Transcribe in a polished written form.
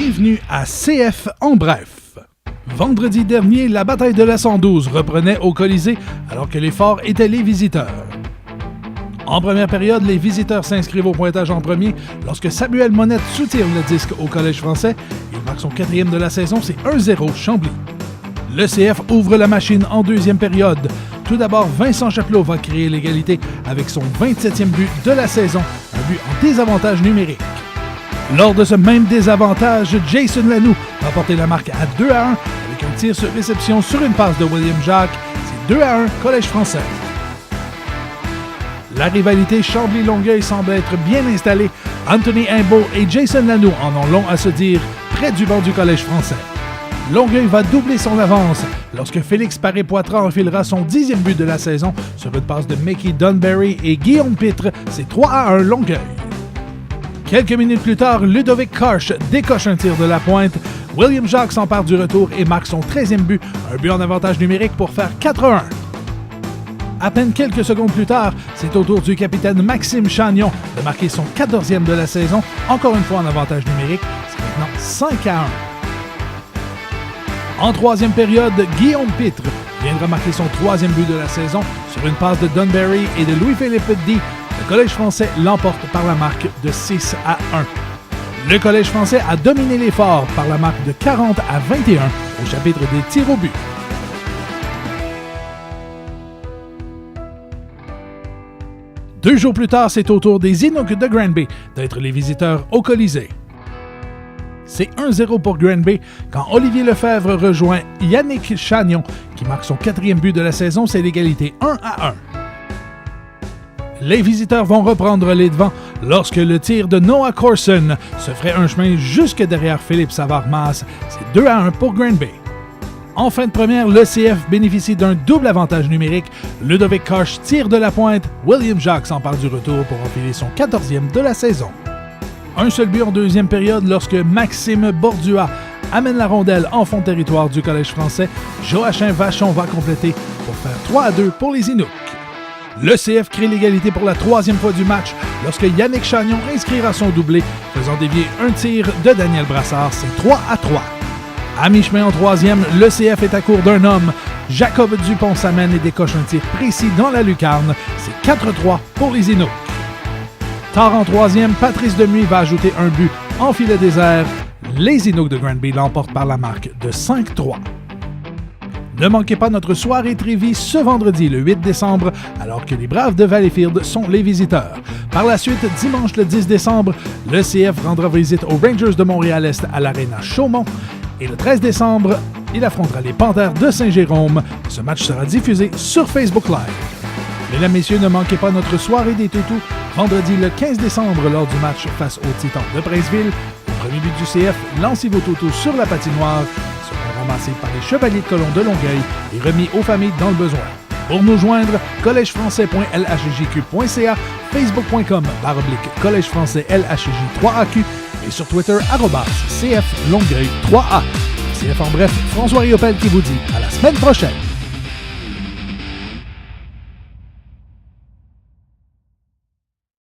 Bienvenue à CF en bref. Vendredi dernier, la bataille de la 112 reprenait au Colisée alors que les forts étaient les visiteurs. En première période, les visiteurs s'inscrivent au pointage en premier lorsque Samuel Monette soutire le disque au Collège français. Il marque son 4e de la saison, c'est 1-0 Chambly. Le CF ouvre la machine en deuxième période. Tout d'abord, Vincent Chapelot va créer l'égalité avec son 27e but de la saison, un but en désavantage numérique. Lors de ce même désavantage, Jason Lanoux va porter la marque à 2-1 avec un tir sur réception sur une passe de William Jacques. C'est 2-1 Collège français. La rivalité Chambly-Longueuil semble être bien installée. Anthony Imbeau et Jason Lanoux en ont long à se dire près du banc du Collège français. Longueuil va doubler son avance lorsque Félix Paré-Poitras enfilera son 10e but de la saison sur une passe de Mickey Dunberry et Guillaume Pitre. C'est 3-1 Longueuil. Quelques minutes plus tard, Ludovic Karch décoche un tir de la pointe. William Jacques s'empare du retour et marque son 13e but, un but en avantage numérique pour faire 4-1. À peine quelques secondes plus tard, c'est au tour du capitaine Maxime Chagnon de marquer son 14e de la saison, encore une fois en avantage numérique. C'est maintenant 5-1. En troisième période, Guillaume Pitre viendra marquer son 3e but de la saison sur une passe de Dunberry et de Louis-Philippe Di. Le Collège français l'emporte par la marque de 6-1. Le Collège français a dominé les forts par la marque de 40-21 au chapitre des tirs au but. Deux jours plus tard, c'est au tour des Inuks de Granby d'être les visiteurs au Colisée. C'est 1-0 pour Granby quand Olivier Lefebvre rejoint Yannick Chagnon qui marque son 4e but de la saison, c'est l'égalité 1-1. Les visiteurs vont reprendre les devants lorsque le tir de Noah Corson se ferait un chemin jusque derrière Philippe Savard-Masse. C'est 2-1 pour Granby. En fin de première, le CF bénéficie d'un double avantage numérique. Ludovic Karch tire de la pointe. William Jacques s'empare du retour pour enfiler son 14e de la saison. Un seul but en deuxième période lorsque Maxime Bordua amène la rondelle en fond de territoire du Collège français. Joachim Vachon va compléter pour faire 3-2 pour les Inuks. Le CF crée l'égalité pour la 3e fois du match lorsque Yannick Chagnon inscrira son doublé, faisant dévier un tir de Daniel Brassard. C'est 3-3. À mi-chemin en 3e, le CF est à court d'un homme. Jacob Dupont s'amène et décoche un tir précis dans la lucarne. C'est 4-3 pour les Inuks. Tard en 3e, Patrice Demuy va ajouter un but en filet désert. Les Inuks de Granby l'emportent par la marque de 5-3. Ne manquez pas notre soirée Trévis ce vendredi, le 8 décembre, alors que les Braves de Valleyfield sont les visiteurs. Par la suite, dimanche le 10 décembre, le CF rendra visite aux Rangers de Montréal-Est à l'Arena Chaumont. Et le 13 décembre, il affrontera les Panthères de Saint-Jérôme. Ce match sera diffusé sur Facebook Live. Mesdames, Messieurs, ne manquez pas notre soirée des toutous, vendredi le 15 décembre lors du match face aux Titans de Princeville. Au premier but du CF, lancez vos toutous sur la patinoire. Ramassé par les Chevaliers de Colomb de Longueuil et remis aux familles dans le besoin. Pour nous joindre, collegefrançais.lhjq.ca, facebook.com/Collège français LHJ3AQ et sur Twitter @CF Longueuil 3A. CF en bref, François Riopel qui vous dit à la semaine prochaine.